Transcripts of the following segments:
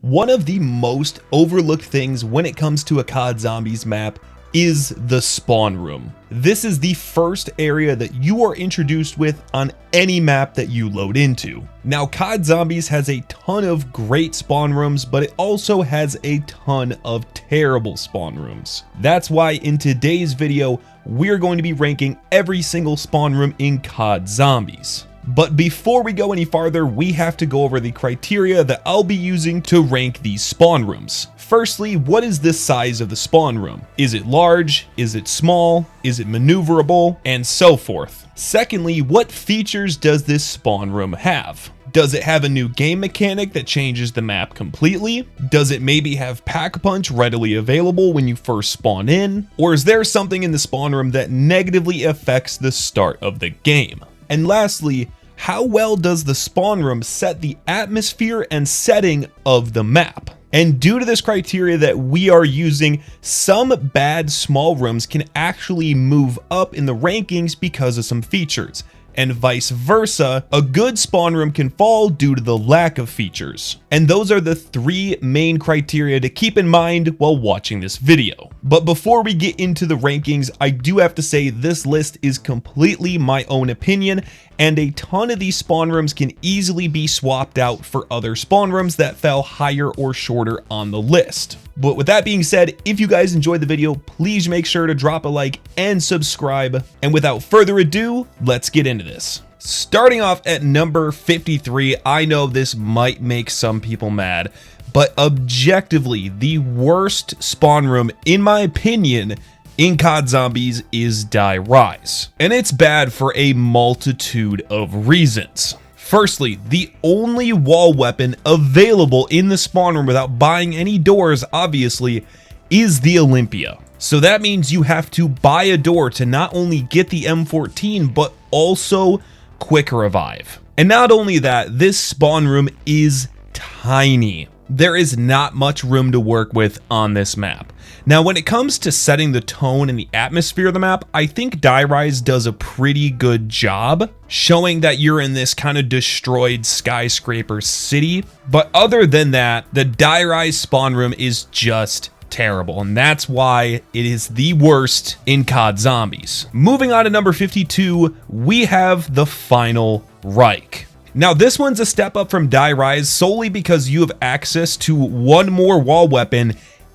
One of the most overlooked things when it comes to a COD Zombies map is the spawn room. This is the first area that you are introduced with on any map that you load into. Now, COD Zombies has a ton of great spawn rooms, but it also has a ton of terrible spawn rooms. That's why in today's video, we're going to be ranking every single spawn room in COD Zombies. But before we go any farther, we have to go over the criteria that I'll be using to rank these spawn rooms. Firstly, what is the size of the spawn room? Is it large? Is it small? Is it maneuverable? And so forth. Secondly, what features does this spawn room have? Does it have a new game mechanic that changes the map completely? Does it maybe have Pack-a-Punch readily available when you first spawn in? Or is there something in the spawn room that negatively affects the start of the game? And lastly, how well does the spawn room set the atmosphere and setting of the map? And due to this criteria that we are using, some bad small rooms can actually move up in the rankings because of some features. And vice versa, a good spawn room can fall due to the lack of features. And those are the three main criteria to keep in mind while watching this video. But before we get into the rankings, I do have to say this list is completely my own opinion, and a ton of these spawn rooms can easily be swapped out for other spawn rooms that fell higher or shorter on the list. But with that being said, if you guys enjoyed the video, please make sure to drop a like and subscribe. And without further ado, let's get into this. Starting off at number 53, I know this might make some people mad, but objectively, the worst spawn room, in my opinion, in COD Zombies is Die Rise. And it's bad for a multitude of reasons. Firstly, the only wall weapon available in the spawn room without buying any doors, obviously, is the Olympia. So that means you have to buy a door to not only get the M14, but also quick revive. And not only that, this spawn room is tiny. There is not much room to work with on this map. Now, when it comes to setting the tone and the atmosphere of the map, I think Die Rise does a pretty good job showing that you're in this kind of destroyed skyscraper city. But other than that, the Die Rise spawn room is just terrible, and that's why it is the worst in COD Zombies. Moving on to number 52, we have the Final Reich. Now, this one's a step up from Die Rise solely because you have access to one more wall weapon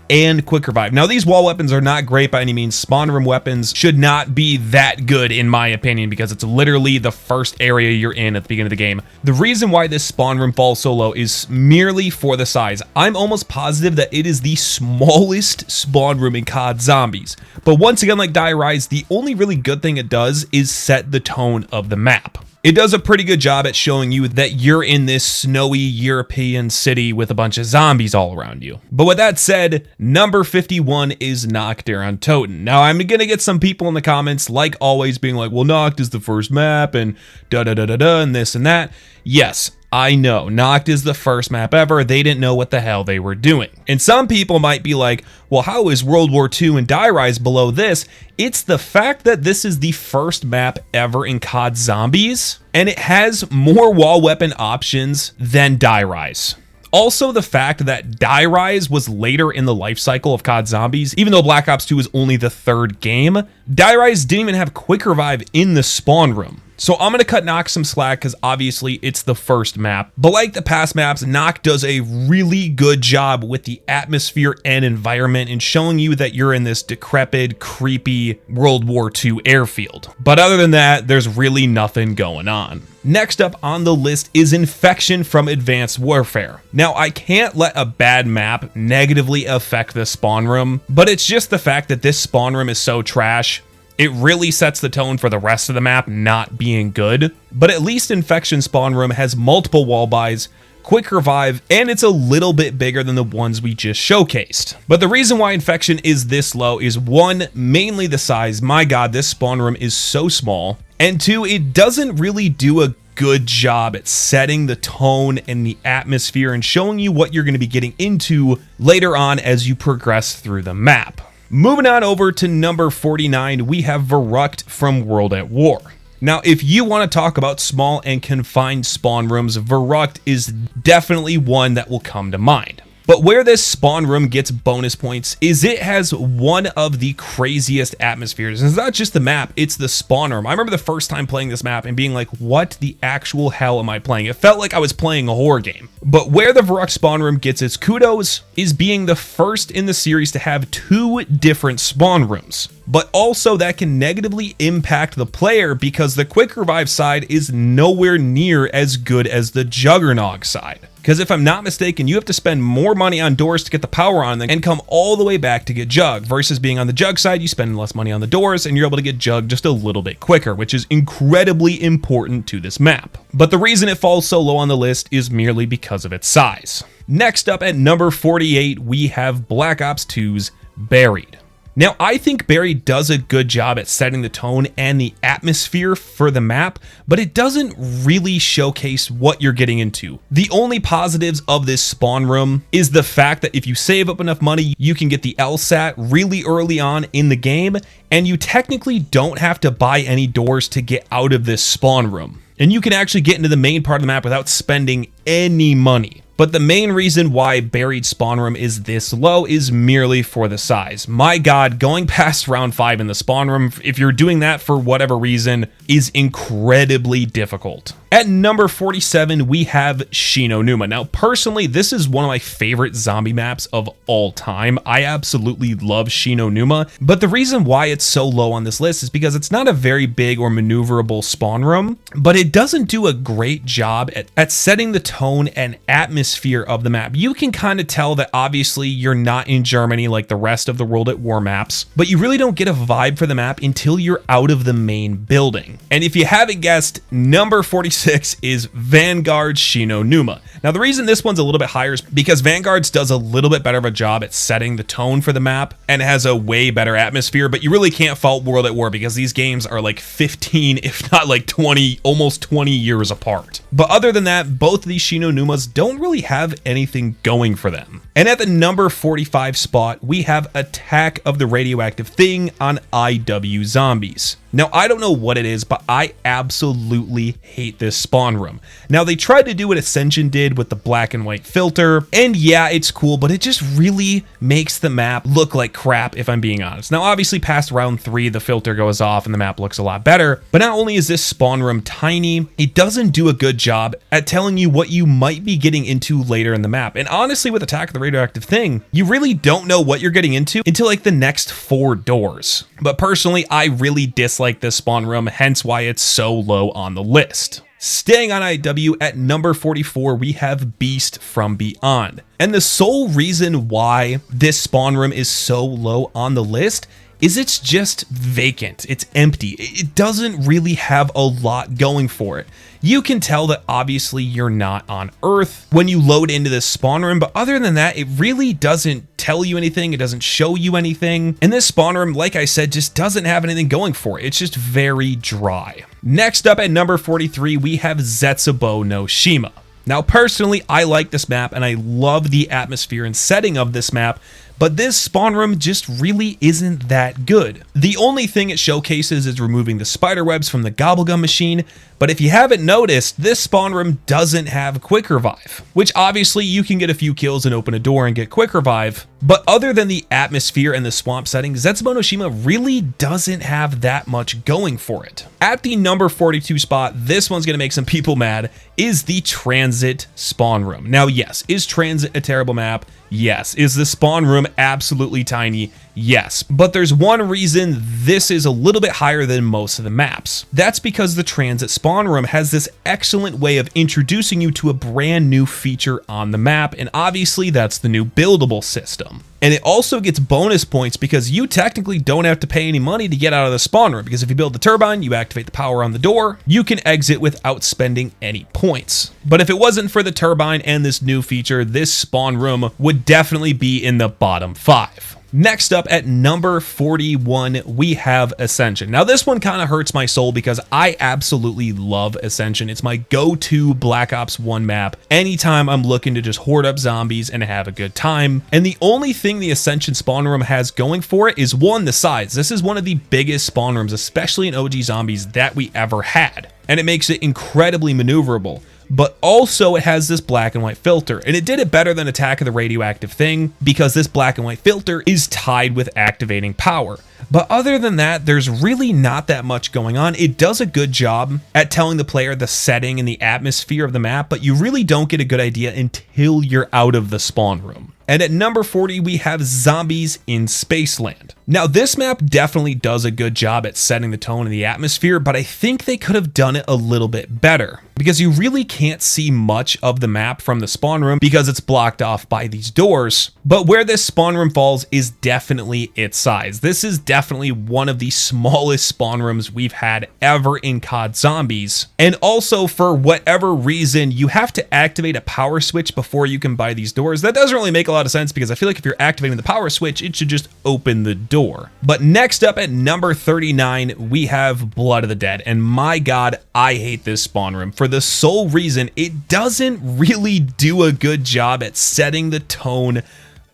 and quick revive. Now, these wall weapons are not great by any means. Spawn room weapons should not be that good in my opinion because it's literally the first area you're in at the beginning of the game. The reason why this spawn room falls so low is merely for the size. I'm almost positive that it is the smallest spawn room in COD Zombies. But once again, like Die Rise, the only really good thing it does is set the tone of the map. It does a pretty good job at showing you that you're in this snowy European city with a bunch of zombies all around you. But with that said, number 51 is Nacht der Untoten. Now, I'm gonna get some people in the comments, like always, being like, well, Nacht is the first map and da-da-da-da-da and this and that. Yes, I know, Nacht is the first map ever. They didn't know what the hell they were doing. And some people might be like, well, how is World War II and Die Rise below this? It's the fact that this is the first map ever in COD Zombies, and it has more wall weapon options than Die Rise. Also, the fact that Die Rise was later in the life cycle of COD Zombies, even though Black Ops 2 is only the third game, Die Rise didn't even have quick revive in the spawn room. So I'm going to cut Nacht some slack because obviously it's the first map. But like the past maps, Nacht does a really good job with the atmosphere and environment and showing you that you're in this decrepit, creepy World War II airfield. But other than that, there's really nothing going on. Next up on the list is Infection from Advanced Warfare. Now, I can't let a bad map negatively affect the spawn room, but it's just the fact that this spawn room is so trash. It really sets the tone for the rest of the map not being good, but at least Infection spawn room has multiple wall buys, quick revive, and it's a little bit bigger than the ones we just showcased. But the reason why Infection is this low is one, mainly the size. My God, this spawn room is so small. And two, it doesn't really do a good job at setting the tone and the atmosphere and showing you what you're going to be getting into later on as you progress through the map. Moving on over to number 49, we have Verrückt from World at War. Now, if you want to talk about small and confined spawn rooms, Verrückt is definitely one that will come to mind. But where this spawn room gets bonus points is it has one of the craziest atmospheres. It's not just the map, it's the spawn room. I remember the first time playing this map and being like, what the actual hell am I playing? It felt like I was playing a horror game. But where the Varrock spawn room gets its kudos is being the first in the series to have 2 different spawn rooms. But also that can negatively impact the player because the quick revive side is nowhere near as good as the Juggernog side. Because if I'm not mistaken, you have to spend more money on doors to get the power on them and come all the way back to get Jug, versus being on the Jug side, you spend less money on the doors and you're able to get Jug just a little bit quicker, which is incredibly important to this map. But the reason it falls so low on the list is merely because of its size. Next up at number 48, we have Black Ops 2's Buried. Now, I think Buried does a good job at setting the tone and the atmosphere for the map, but it doesn't really showcase what you're getting into. The only positives of this spawn room is the fact that if you save up enough money, you can get the LSAT really early on in the game, and you technically don't have to buy any doors to get out of this spawn room. And you can actually get into the main part of the map without spending any money. But the main reason why Buried spawn room is this low is merely for the size. My God, going past round 5 in the spawn room, if you're doing that for whatever reason, is incredibly difficult. At number 47, we have Shi No Numa. Now, personally, this is one of my favorite zombie maps of all time. I absolutely love Shi No Numa, but the reason why it's so low on this list is because it's not a very big or maneuverable spawn room, but it doesn't do a great job at setting the tone and atmosphere of the map. You can kind of tell that obviously you're not in Germany like the rest of the World at War maps, but you really don't get a vibe for the map until you're out of the main building. And if you haven't guessed, number 46 is Vanguard's Shi No Numa. Now, the reason this one's a little bit higher is because Vanguard's does a little bit better of a job at setting the tone for the map and has a way better atmosphere, but you really can't fault World at War because these games are like 15, if not like 20, almost 20 years apart. But other than that, both of these Shi No Numas don't really have anything going for them. And at the number 45 spot, we have Attack of the Radioactive Thing on IW Zombies. Now, I don't know what it is, but I absolutely hate this spawn room. Now, they tried to do what Ascension did with the black and white filter, and yeah, it's cool, but it just really makes the map look like crap, if I'm being honest. Now, obviously, past round 3, the filter goes off and the map looks a lot better, but not only is this spawn room tiny, it doesn't do a good job at telling you what you might be getting into later in the map. And honestly, with Attack of the Radioactive Thing, you really don't know what you're getting into until like the next 4 doors. But personally, I really dislike this spawn room, hence why it's so low on the list. Staying on IW at number 44, we have Beast from Beyond. And the sole reason why this spawn room is so low on the list is it's just vacant. It's empty. It doesn't really have a lot going for it. You can tell that obviously you're not on Earth when you load into this spawn room, but other than that, it really doesn't tell you anything. It doesn't show you anything. And this spawn room, like I said, just doesn't have anything going for it. It's just very dry. Next up at number 43, we have Zetsubo no Shima. Now, personally, I like this map and I love the atmosphere and setting of this map, but this spawn room just really isn't that good. The only thing it showcases is removing the spider webs from the gobblegum machine, but if you haven't noticed, this spawn room doesn't have quick revive, which obviously you can get a few kills and open a door and get quick revive, but other than the atmosphere and the swamp setting, Zetsubo no Shima really doesn't have that much going for it. At the number 42 spot, this one's gonna make some people mad, is the Transit spawn room. Now, yes, is Transit a terrible map? Yes. Is the spawn room absolutely tiny? Yes. But there's one reason this is a little bit higher than most of the maps. That's because the Transit spawn room has this excellent way of introducing you to a brand new feature on the map, and obviously that's the new buildable system. And it also gets bonus points because you technically don't have to pay any money to get out of the spawn room, because if you build the turbine, you activate the power on the door, you can exit without spending any points. But if it wasn't for the turbine and this new feature, this spawn room would definitely be in the bottom 5. Next up at number 41, we have Ascension. Now this one kind of hurts my soul because I absolutely love Ascension. It's my go-to Black Ops 1 map anytime I'm looking to just horde up zombies and have a good time. And the only thing the Ascension spawn room has going for it is, one, the size. This is one of the biggest spawn rooms, especially in OG Zombies, that we ever had. And it makes it incredibly maneuverable. but also it has this black and white filter, and it did it better than Attack of the Radioactive Thing because this black and white filter is tied with activating power. But other than that, there's really not that much going on. It does a good job at telling the player the setting and the atmosphere of the map, but you really don't get a good idea until you're out of the spawn room. And at number 40, we have Zombies in Spaceland. Now, this map definitely does a good job at setting the tone and the atmosphere, but I think they could have done it a little bit better because you really can't see much of the map from the spawn room because it's blocked off by these doors. But where this spawn room falls is definitely its size. This is definitely one of the smallest spawn rooms we've had ever in COD Zombies. And also, for whatever reason, you have to activate a power switch before you can buy these doors. That doesn't really make a lot of sense because I feel like if you're activating the power switch, it should just open the door. But next up at number 39, we have Blood of the Dead. And my God, I hate this spawn room for the sole reason it doesn't really do a good job at setting the tone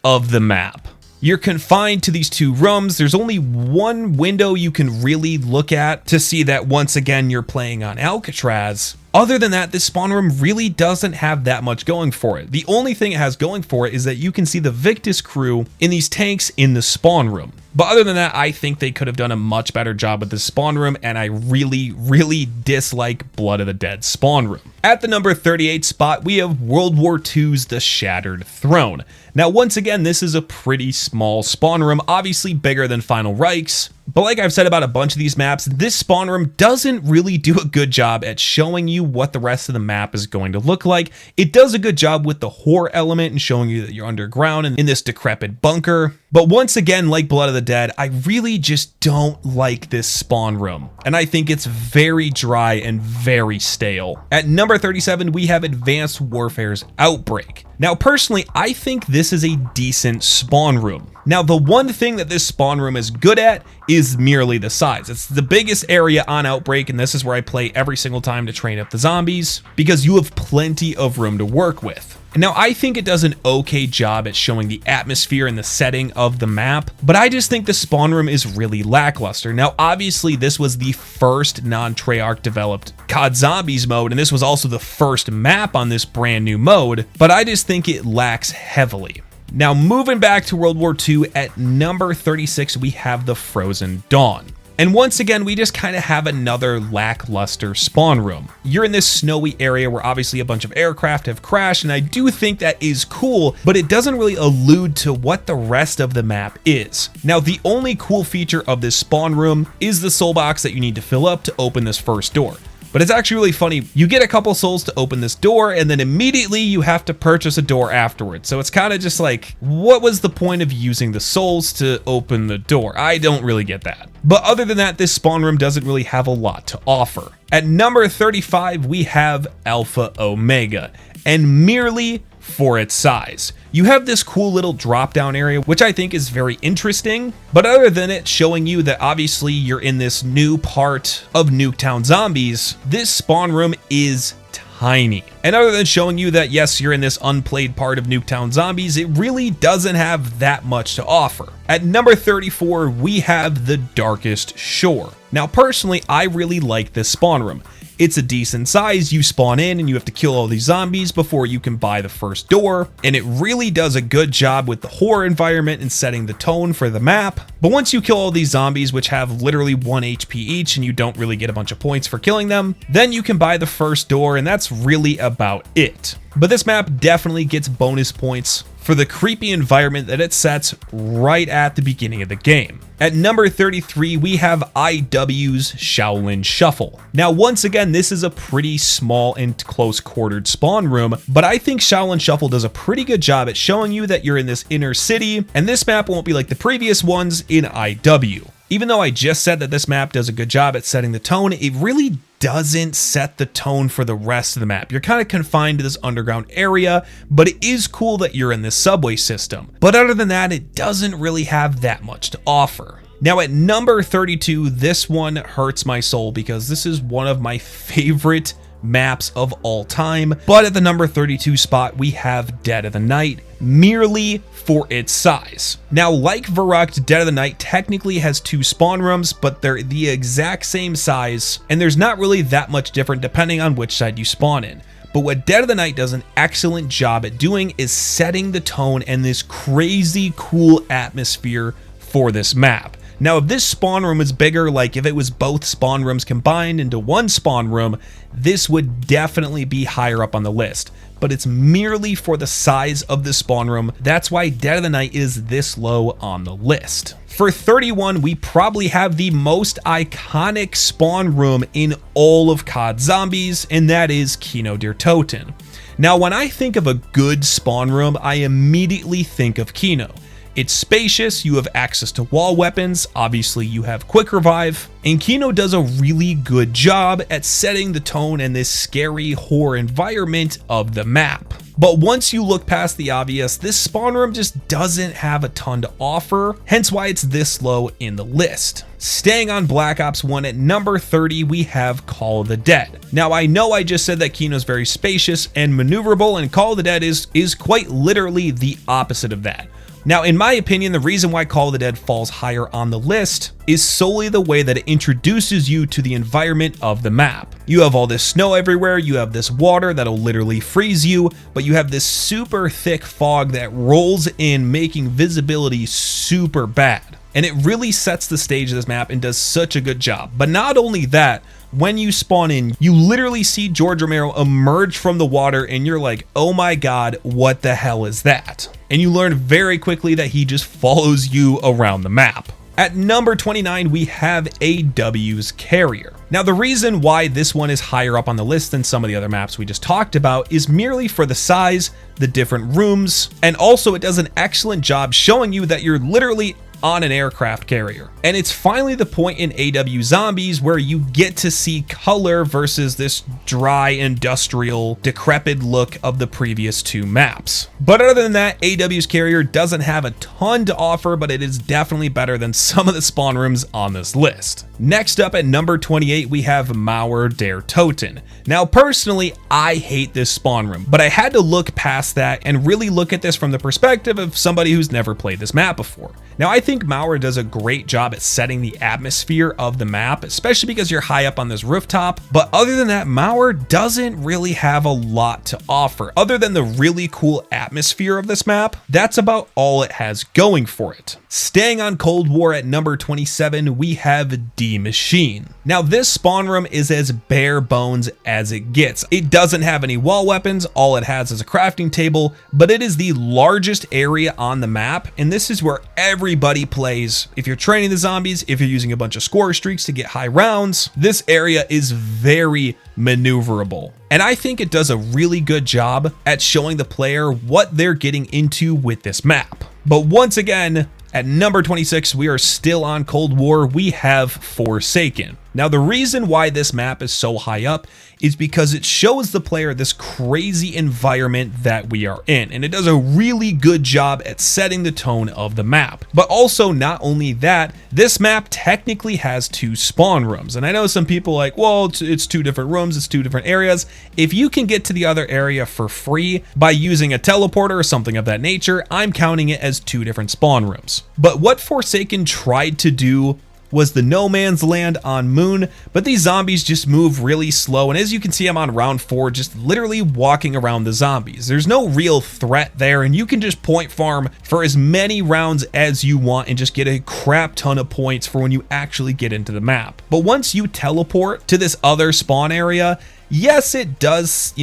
of the map. You're confined to these two rooms. There's only one window you can really look at to see that once again you're playing on Alcatraz. Other than that, this spawn room really doesn't have that much going for it. The only thing it has going for it is that you can see the Victus crew in these tanks in the spawn room. But other than that, I think they could have done a much better job with this spawn room, and I really dislike Blood of the Dead spawn room. At the number 38 spot, we have World War II's The Shattered Throne. Now, once again, this is a pretty small spawn room, obviously bigger than Final Reich's. But like I've said about a bunch of these maps, this spawn room doesn't really do a good job at showing you what the rest of the map is going to look like. It does a good job with the horror element and showing you that you're underground and in this decrepit bunker. But once again, like Blood of the Dead, I really just don't like this spawn room. And I think it's very dry and very stale. At number 37, we have Advanced Warfare's Outbreak. Now, personally, I think this is a decent spawn room. Now, the one thing that this spawn room is good at is merely the size. It's the biggest area on Outbreak, and this is where I play every single time to train up the zombies, because you have plenty of room to work with. Now, I think it does an okay job at showing the atmosphere and the setting of the map, but I just think the spawn room is really lackluster. Now, obviously, this was the first non-Treyarch developed COD Zombies mode, and this was also the first map on this brand new mode, but I just think it lacks heavily. Now, moving back to World War II, at number 36, we have the Frozen Dawn. And once again, we just kind of have another lackluster spawn room. You're in this snowy area where obviously a bunch of aircraft have crashed, and I do think that is cool, but it doesn't really allude to what the rest of the map is. Now, the only cool feature of this spawn room is the soul box that you need to fill up to open this first door. But it's actually really funny. You get a couple souls to open this door, and then immediately you have to purchase a door afterwards. So it's kind of just like, what was the point of using the souls to open the door? I don't really get that. But other than that, this spawn room doesn't really have a lot to offer. At number 35, we have Alpha Omega, and merely for its size. You have this cool little drop down area, which I think is very interesting, but other than it showing you that obviously you're in this new part of Nuketown Zombies, this spawn room is tiny. And other than showing you that yes, you're in this unplayed part of Nuketown Zombies, it really doesn't have that much to offer. At number 34, we have The Darkest Shore. Now personally, I really like this spawn room. It's a decent size. You spawn in and you have to kill all these zombies before you can buy the first door, and it really does a good job with the horror environment and setting the tone for the map. But once you kill all these zombies, which have literally 1 HP each and you don't really get a bunch of points for killing them, then you can buy the first door, and that's really about it. But this map definitely gets bonus points for the creepy environment that it sets right at the beginning of the game. At number 33, we have IW's Shaolin Shuffle. Now, once again, this is a pretty small and close-quartered spawn room, but I think Shaolin Shuffle does a pretty good job at showing you that you're in this inner city, and this map won't be like the previous ones in IW. Even though I just said that this map does a good job at setting the tone, it really doesn't set the tone for the rest of the map. You're kind of confined to this underground area, but it is cool that you're in this subway system. But other than that, it doesn't really have that much to offer. Now at number 32, this one hurts my soul because this is one of my favorite maps of all time. But at the number 32 spot, we have Dead of the Night, merely for its size. Now, like Verrückt, Dead of the Night technically has 2 spawn rooms, but they're the exact same size, and there's not really that much different depending on which side you spawn in. But what Dead of the Night does an excellent job at doing is setting the tone and this crazy cool atmosphere for this map. Now, if this spawn room is bigger, like if it was both spawn rooms combined into one spawn room, this would definitely be higher up on the list. But it's merely for the size of the spawn room. That's why Dead of the Night is this low on the list. For 31, we probably have the most iconic spawn room in all of COD Zombies, and that is Kino der Toten. Now, when I think of a good spawn room, I immediately think of Kino. It's spacious, you have access to wall weapons, obviously you have quick revive, and Kino does a really good job at setting the tone and this scary horror environment of the map. But once you look past the obvious, this spawn room just doesn't have a ton to offer, hence why it's this low in the list. Staying on Black Ops 1 at number 30, we have Call of the Dead. Now, I know I just said that Kino's very spacious and maneuverable, and Call of the Dead is quite literally the opposite of that. Now, in my opinion, the reason why Call of the Dead falls higher on the list is solely the way that it introduces you to the environment of the map. You have all this snow everywhere, you have this water that'll literally freeze you, but you have this super thick fog that rolls in, making visibility super bad. And it really sets the stage of this map and does such a good job. But not only that, when you spawn in, you literally see George Romero emerge from the water and you're like, oh my god, what the hell is that? And you learn very quickly that he just follows you around the map. At number 29, we have AW's Carrier. Now, the reason why this one is higher up on the list than some of the other maps we just talked about is merely for the size, the different rooms, and also it does an excellent job showing you that you're literally on an aircraft carrier. And it's finally the point in AW Zombies where you get to see color versus this dry, industrial, decrepit look of the previous two maps. But other than that, AW's Carrier doesn't have a ton to offer, but it is definitely better than some of the spawn rooms on this list. Next up at number 28, we have Mauer der Toten. Now, personally, I hate this spawn room, but I had to look past that and really look at this from the perspective of somebody who's never played this map before. Now, I think Mauer does a great job at setting the atmosphere of the map, especially because you're high up on this rooftop. But other than that, Mauer doesn't really have a lot to offer. Other than the really cool atmosphere of this map, that's about all it has going for it. Staying on Cold War at number 27, we have D Machine. Now, this spawn room is as bare bones as it gets. It doesn't have any wall weapons, all it has is a crafting table, but it is the largest area on the map, and this is where everybody plays. If you're training the zombies, if you're using a bunch of score streaks to get high rounds, this area is very maneuverable. And I think it does a really good job at showing the player what they're getting into with this map. But once again, at number 26, we are still on Cold War, we have Forsaken. Now, the reason why this map is so high up is because it shows the player this crazy environment that we are in, and it does a really good job at setting the tone of the map. But also, not only that, this map technically has two spawn rooms, and I know some people are like, well, it's two different rooms, it's two different areas. If you can get to the other area for free by using a teleporter or something of that nature, I'm counting it as two different spawn rooms. But what Forsaken tried to do was the no man's land on Moon, but these zombies just move really slow, and as you can see, I'm on round 4, just literally walking around the zombies. There's no real threat there, and you can just point farm for as many rounds as you want and just get a crap ton of points for when you actually get into the map. But once you teleport to this other spawn area, yes, it does,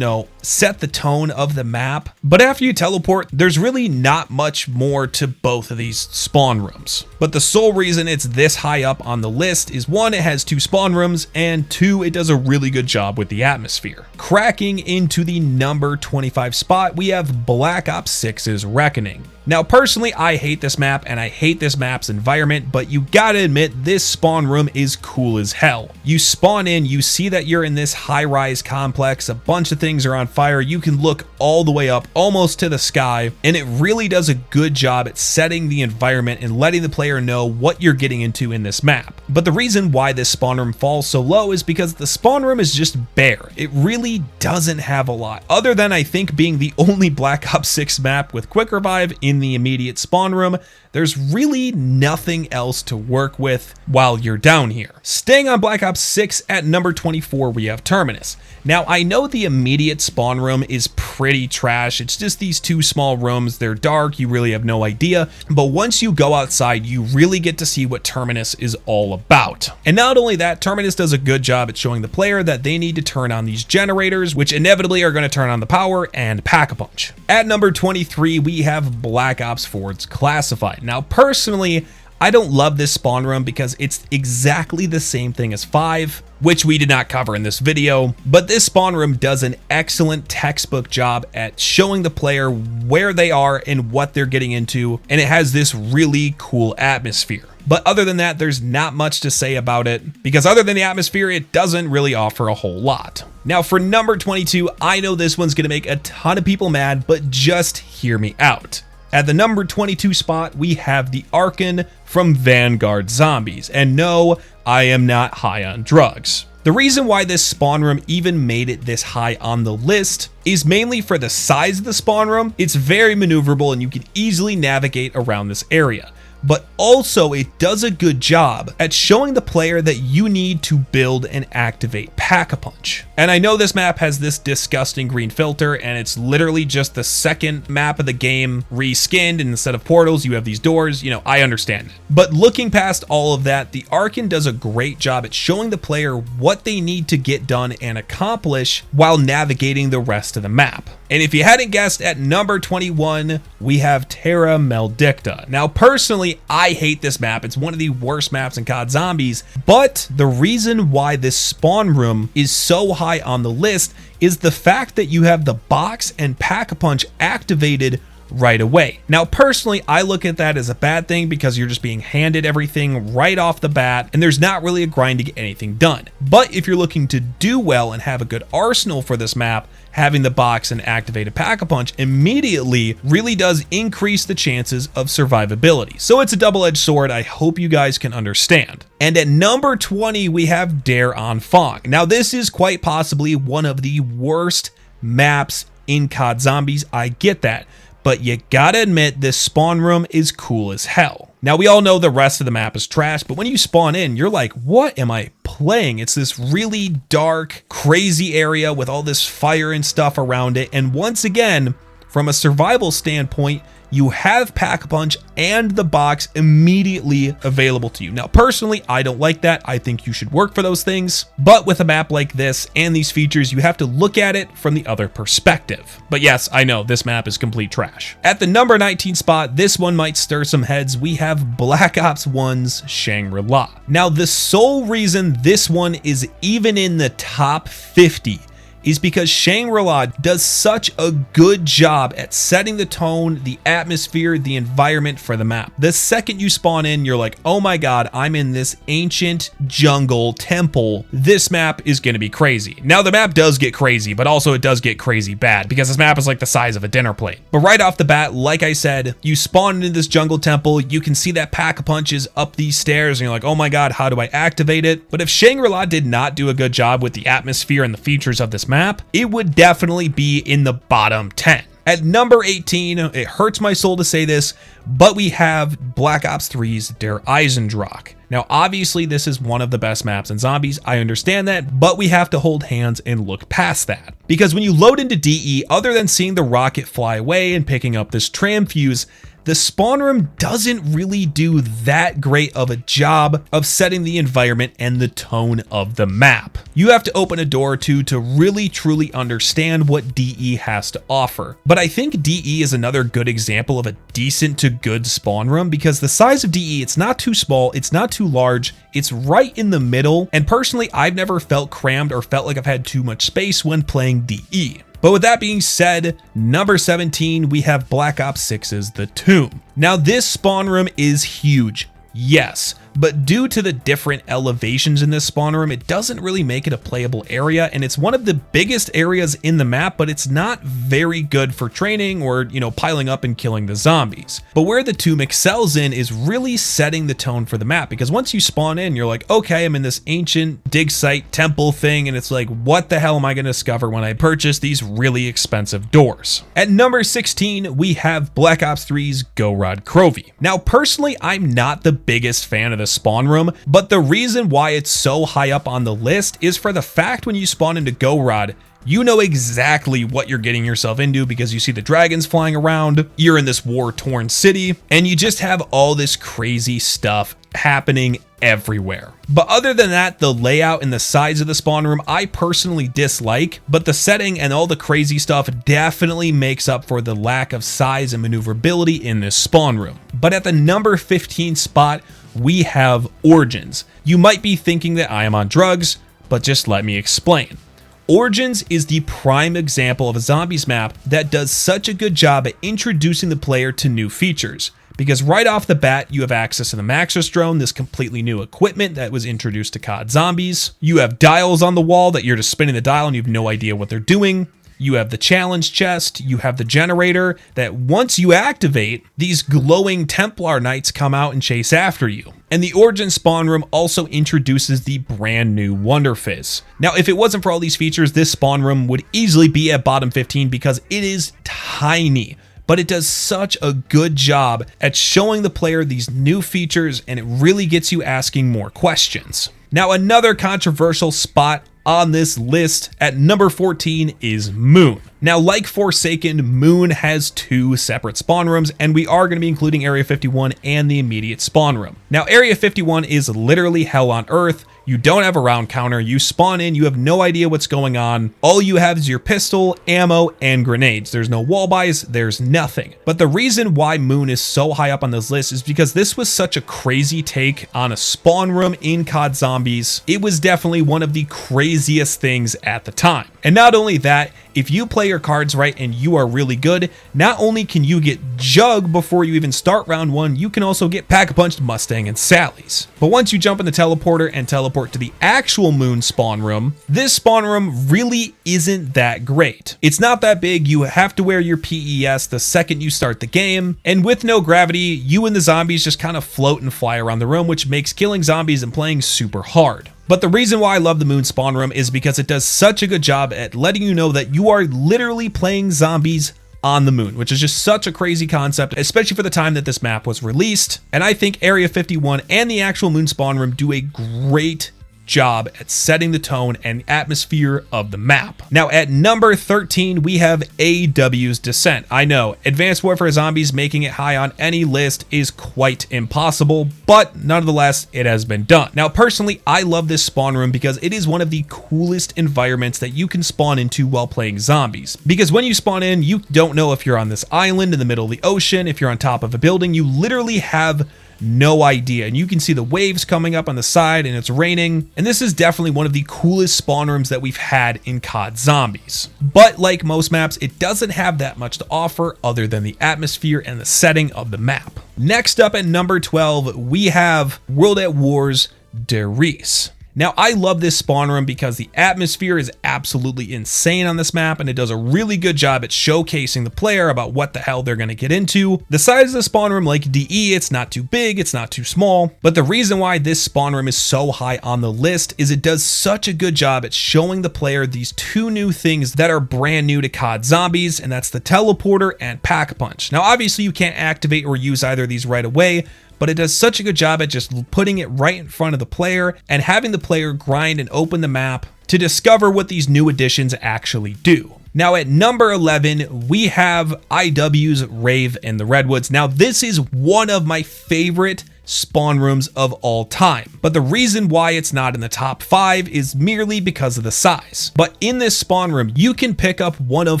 set the tone of the map, but after you teleport, there's really not much more to both of these spawn rooms. But the sole reason it's this high up on the list is 1, it has 2 spawn rooms, and 2, it does a really good job with the atmosphere. Cracking into the number 25 spot, we have Black Ops 6's Reckoning. Now, personally, I hate this map and I hate this map's environment, but you gotta admit, this spawn room is cool as hell. You spawn in, you see that you're in this high-rise complex, a bunch of things are on fire, you can look all the way up, almost to the sky, and it really does a good job at setting the environment and letting the player know what you're getting into in this map. But the reason why this spawn room falls so low is because the spawn room is just bare. It really doesn't have a lot, other than I think being the only Black Ops 6 map with quick revive in the immediate spawn room. There's really nothing else to work with while you're down here. Staying on Black Ops 6 at number 24, we have Terminus. Now, I know the immediate spawn room is pretty trash. It's just these two small rooms. They're dark. You really have no idea. But once you go outside, you really get to see what Terminus is all about. And not only that, Terminus does a good job at showing the player that they need to turn on these generators, which inevitably are going to turn on the power and Pack-a-Punch. At number 23, we have Black Ops 4's Classified. Now, personally, I don't love this spawn room because it's exactly the same thing as 5, which we did not cover in this video, but this spawn room does an excellent textbook job at showing the player where they are and what they're getting into, and it has this really cool atmosphere. But other than that, there's not much to say about it, because other than the atmosphere, it doesn't really offer a whole lot. Now for number 22, I know this one's gonna make a ton of people mad, but just hear me out. At the number 22 spot, we have the Archon from Vanguard Zombies. And no, I am not high on drugs. The reason why this spawn room even made it this high on the list is mainly for the size of the spawn room. It's very maneuverable and you can easily navigate around this area. But also it does a good job at showing the player that you need to build and activate Pack-a-Punch. And I know this map has this disgusting green filter and it's literally just the second map of the game reskinned, and instead of portals you have these doors. You know, I understand it. But looking past all of that, the Archon does a great job at showing the player what they need to get done and accomplish while navigating the rest of the map. And if you hadn't guessed, at number 21, we have Terra Maledicta. Now, personally, I hate this map. It's one of the worst maps in COD Zombies, but the reason why this spawn room is so high on the list is the fact that you have the box and Pack-a-Punch activated right away. Now, personally, I look at that as a bad thing because you're just being handed everything right off the bat and there's not really a grind to get anything done. But if you're looking to do well and have a good arsenal for this map, having the box and activated Pack-a-Punch immediately really does increase the chances of survivability. So it's a double-edged sword. I hope you guys can understand. And at number 20, we have Dare on Fong. Now, this is quite possibly one of the worst maps in COD Zombies. I get that. But you gotta admit, this spawn room is cool as hell. Now, we all know the rest of the map is trash, but when you spawn in, you're like, what am I playing? It's this really dark, crazy area with all this fire and stuff around it. And once again, from a survival standpoint, you have Pack-a-Punch and the box immediately available to you. Now, personally, I don't like that. I think you should work for those things. But with a map like this and these features, you have to look at it from the other perspective. But yes, I know this map is complete trash. At the number 19 spot, this one might stir some heads. We have Black Ops 1's Shangri-La. Now, the sole reason this one is even in the top 50 is because Shangri-La does such a good job at setting the tone, the atmosphere, the environment for the map. The second you spawn in, you're like, oh my god, I'm in this ancient jungle temple. This map is gonna be crazy. Now, the map does get crazy, but also it does get crazy bad because this map is like the size of a dinner plate. But right off the bat, like I said, you spawn into this jungle temple, you can see that Pack-a-Punch is up these stairs and you're like, oh my god, how do I activate it? But if Shangri-La did not do a good job with the atmosphere and the features of this map, it would definitely be in the bottom 10. At number 18, it hurts my soul to say this, but we have Black Ops 3's Der Eisendrache. Now, obviously, this is one of the best maps in Zombies. I understand that, but we have to hold hands and look past that. Because when you load into DE, other than seeing the rocket fly away and picking up this tram fuse, the spawn room doesn't really do that great of a job of setting the environment and the tone of the map. You have to open a door or two to really truly understand what DE has to offer. But I think DE is another good example of a decent to good spawn room because the size of DE, it's not too small, it's not too large, it's right in the middle. And personally, I've never felt crammed or felt like I've had too much space when playing DE. But with that being said, number 17, we have Black Ops 6's The Tomb. Now, this spawn room is huge, yes, but due to the different elevations in this spawn room, it doesn't really make it a playable area, and it's one of the biggest areas in the map, but it's not very good for training or, piling up and killing the zombies. But where the tomb excels in is really setting the tone for the map, because once you spawn in, you're like, okay, I'm in this ancient dig site temple thing, and it's like, what the hell am I going to discover when I purchase these really expensive doors? At number 16, we have Black Ops 3's Gorod Krovi. Now, personally, I'm not the biggest fan of of this spawn room, but the reason why it's so high up on the list is for the fact when you spawn into Gorod, you know exactly what you're getting yourself into because you see the dragons flying around, you're in this war-torn city, and you just have all this crazy stuff happening everywhere. But other than that, the layout and the size of the spawn room, I personally dislike, but the setting and all the crazy stuff definitely makes up for the lack of size and maneuverability in this spawn room. But at the number 15 spot, we have Origins. You might be thinking that I am on drugs, but just let me explain. Origins is the prime example of a zombies map that does such a good job at introducing the player to new features. Because right off the bat, you have access to the Maxis drone, this completely new equipment that was introduced to COD Zombies. You have dials on the wall that you're just spinning the dial and you have no idea what they're doing. You have the challenge chest, you have the generator that once you activate, these glowing Templar Knights come out and chase after you. And the Origin spawn room also introduces the brand new Wonder Fizz. Now, if it wasn't for all these features, this spawn room would easily be at bottom 15 because it is tiny, but it does such a good job at showing the player these new features and it really gets you asking more questions. Now, another controversial spot on this list at number 14 is Moon. Now, like Forsaken, Moon has two separate spawn rooms, and we are going to be including Area 51 and the immediate spawn room. Now, Area 51 is literally hell on earth. You don't have a round counter, you spawn in, you have no idea what's going on. All you have is your pistol, ammo, and grenades. There's no wall buys, there's nothing. But the reason why Moon is so high up on this list is because this was such a crazy take on a spawn room in COD Zombies. It was definitely one of the craziest things at the time. And not only that, if you play your cards right and you are really good, not only can you get Jug before you even start round one, you can also get Pack-a-Punched Mustang and Sally's. But once you jump in the teleporter and teleport to the actual Moon spawn room, this spawn room really isn't that great. It's not that big, you have to wear your PES the second you start the game, and with no gravity, you and the zombies just kind of float and fly around the room, which makes killing zombies and playing super hard. But the reason why I love the Moon spawn room is because it does such a good job at letting you know that you are literally playing zombies on the moon, which is just such a crazy concept, especially for the time that this map was released. And I think Area 51 and the actual Moon spawn room do a great job at setting the tone and atmosphere of the map. Now at number 13, we have AW's Descent. I know, Advanced Warfare Zombies making it high on any list is quite impossible, but nonetheless, it has been done. Now personally, I love this spawn room because it is one of the coolest environments that you can spawn into while playing zombies. Because when you spawn in, you don't know if you're on this island in the middle of the ocean, if you're on top of a building, you literally have no idea. And you can see the waves coming up on the side and it's raining. And this is definitely one of the coolest spawn rooms that we've had in COD Zombies. But like most maps, it doesn't have that much to offer other than the atmosphere and the setting of the map. Next up at number 12, we have World at War's Derice. Now, I love this spawn room because the atmosphere is absolutely insane on this map, and it does a really good job at showcasing the player about what the hell they're going to get into. The size of the spawn room, like DE, it's not too big, it's not too small, but the reason why this spawn room is so high on the list is it does such a good job at showing the player these two new things that are brand new to COD Zombies, and that's the teleporter and Pack-a-Punch. Now, obviously, you can't activate or use either of these right away, but it does such a good job at just putting it right in front of the player and having the player grind and open the map to discover what these new additions actually do. Now at number 11, we have IW's Rave in the Redwoods. Now this is one of my favorite spawn rooms of all time, but the reason why it's not in the top 5 is merely because of the size. But in this spawn room, you can pick up one of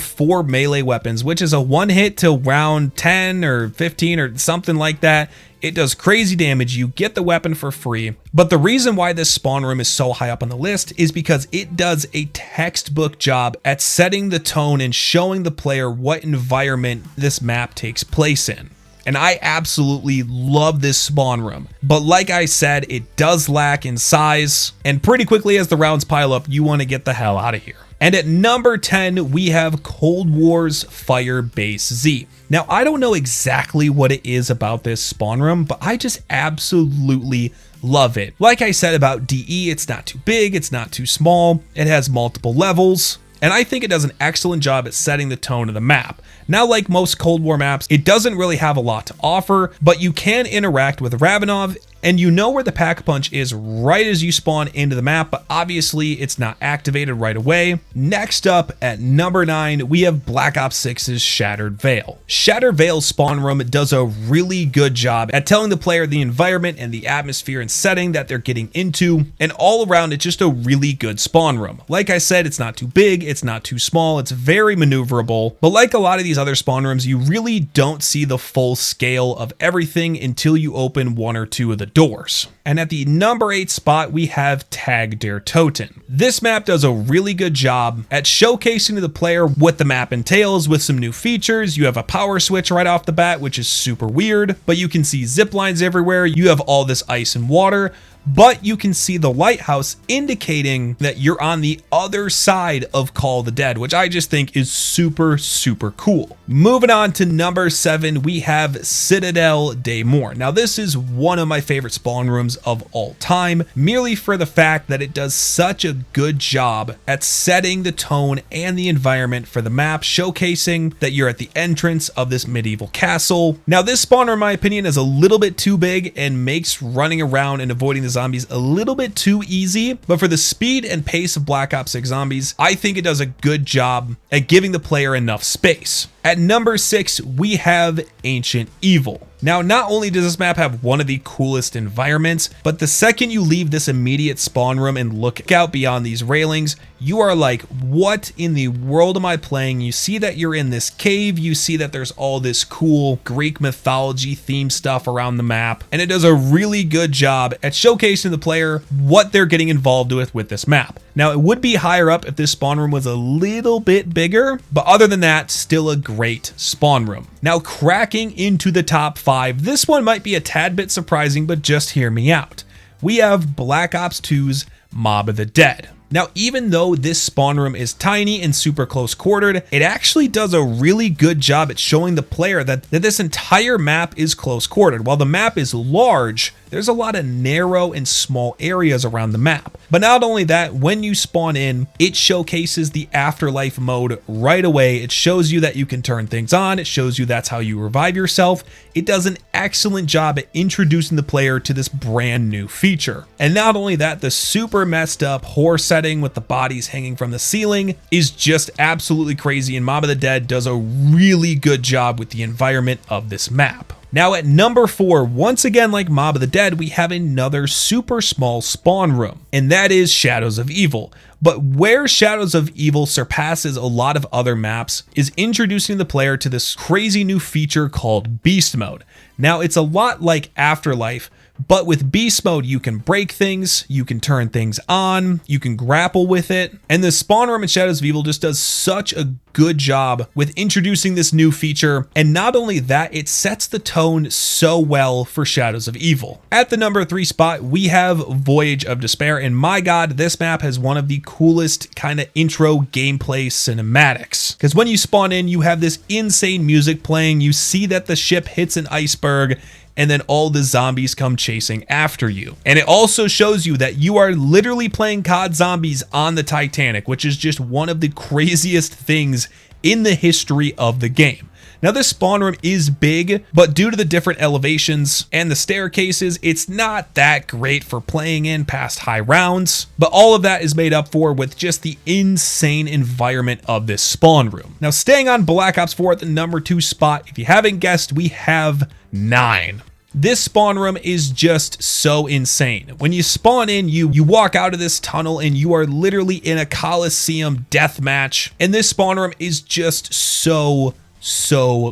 4 melee weapons, which is a one hit till round 10 or 15 or something like that. It does crazy damage, you get the weapon for free, but the reason why this spawn room is so high up on the list is because it does a textbook job at setting the tone and showing the player what environment this map takes place in. And I absolutely love this spawn room. But like I said, it does lack in size, and pretty quickly as the rounds pile up, you want to get the hell out of here. And at number 10, we have Cold War's Fire Base Z. Now, I don't know exactly what it is about this spawn room, but I just absolutely love it. Like I said about DE, it's not too big, it's not too small, it has multiple levels, and I think it does an excellent job at setting the tone of the map. Now, like most Cold War maps, it doesn't really have a lot to offer, but you can interact with Ravenov And you know where the Pack-a-Punch is right as you spawn into the map, but obviously it's not activated right away. Next up at number 9, we have Black Ops 6's Shattered Veil. Shattered Veil's spawn room does a really good job at telling the player the environment and the atmosphere and setting that they're getting into, and all around it's just a really good spawn room. Like I said, it's not too big, it's not too small, it's very maneuverable, but like a lot of these other spawn rooms, you really don't see the full scale of everything until you open one or two of the doors. And at the number 8 spot, we have Tag Der Toten. This map does a really good job at showcasing to the player what the map entails with some new features. You have a power switch right off the bat, which is super weird, but you can see zip lines everywhere. You have all this ice and water, but you can see the lighthouse indicating that you're on the other side of Call of the Dead, which I just think is super, super cool. Moving on to number 7, we have Citadel des Morts. Now this is one of my favorite spawn rooms of all time, merely for the fact that it does such a good job at setting the tone and the environment for the map, showcasing that you're at the entrance of this medieval castle. Now this spawner, in my opinion, is a little bit too big and makes running around and avoiding the zombies a little bit too easy, but for the speed and pace of Black Ops 6 Zombies, I think it does a good job at giving the player enough space. At number 6, we have Ancient Evil. Now, not only does this map have one of the coolest environments, but the second you leave this immediate spawn room and look out beyond these railings, you are like, what in the world am I playing? You see that you're in this cave, you see that there's all this cool Greek mythology themed stuff around the map, and it does a really good job at showcasing to the player what they're getting involved with this map. Now, it would be higher up if this spawn room was a little bit bigger, but other than that, still a great spawn room. Now, cracking into the top 5, this one might be a tad bit surprising, but just hear me out. We have Black Ops 2's Mob of the Dead. Now, even though this spawn room is tiny and super close quartered, it actually does a really good job at showing the player that this entire map is close quartered. While the map is large, there's a lot of narrow and small areas around the map. But not only that, when you spawn in, it showcases the afterlife mode right away. It shows you that you can turn things on. It shows you that's how you revive yourself. It does an excellent job at introducing the player to this brand new feature. And not only that, the super messed up horror setting with the bodies hanging from the ceiling is just absolutely crazy, and Mob of the Dead does a really good job with the environment of this map. Now at number 4, once again like Mob of the Dead, we have another super small spawn room, and that is Shadows of Evil. But where Shadows of Evil surpasses a lot of other maps is introducing the player to this crazy new feature called Beast Mode. Now it's a lot like Afterlife, but with Beast Mode, you can break things, you can turn things on, you can grapple with it, and the spawn room in Shadows of Evil just does such a good job with introducing this new feature, and not only that, it sets the tone so well for Shadows of Evil. At the number 3 spot, we have Voyage of Despair, and my god, this map has one of the coolest kind of intro gameplay cinematics, because when you spawn in, you have this insane music playing, you see that the ship hits an iceberg, and then all the zombies come chasing after you. And it also shows you that you are literally playing COD Zombies on the Titanic, which is just one of the craziest things in the history of the game. Now this spawn room is big, but due to the different elevations and the staircases, it's not that great for playing in past high rounds, but all of that is made up for with just the insane environment of this spawn room. Now staying on Black Ops 4 at the number 2 spot, if you haven't guessed, we have 9. This spawn room is just so insane. When you spawn in, you walk out of this tunnel and you are literally in a Coliseum death match, and this spawn room is just so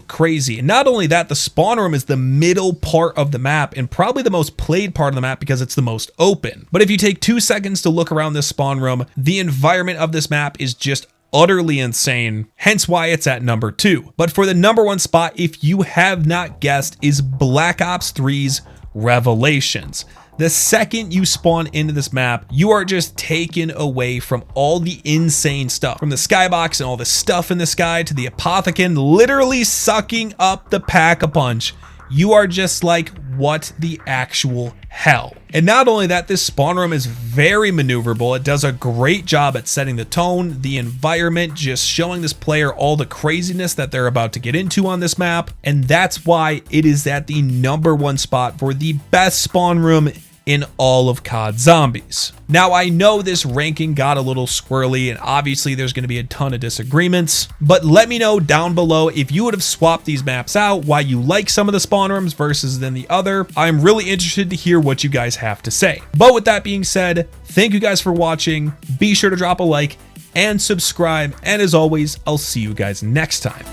crazy. And not only that, the spawn room is the middle part of the map and probably the most played part of the map because it's the most open. But if you take 2 seconds to look around this spawn room, the environment of this map is just utterly insane, hence why it's at number 2. But for the number 1 spot, if you have not guessed, is Black Ops 3's Revelations. The second you spawn into this map, you are just taken away from all the insane stuff, from the skybox and all the stuff in the sky to the Apothecon literally sucking up the Pack-a-Punch. You are just like, what the actual hell. And not only that, this spawn room is very maneuverable. It does a great job at setting the tone, the environment, just showing this player all the craziness that they're about to get into on this map. And that's why it is at the #1 spot for the best spawn room in all of COD Zombies. Now, I know this ranking got a little squirrely, and obviously there's going to be a ton of disagreements, but let me know down below if you would have swapped these maps out, why you like some of the spawn rooms versus than the other. I'm really interested to hear what you guys have to say. But with that being said, thank you guys for watching. Be sure to drop a like and subscribe, and as always, I'll see you guys next time.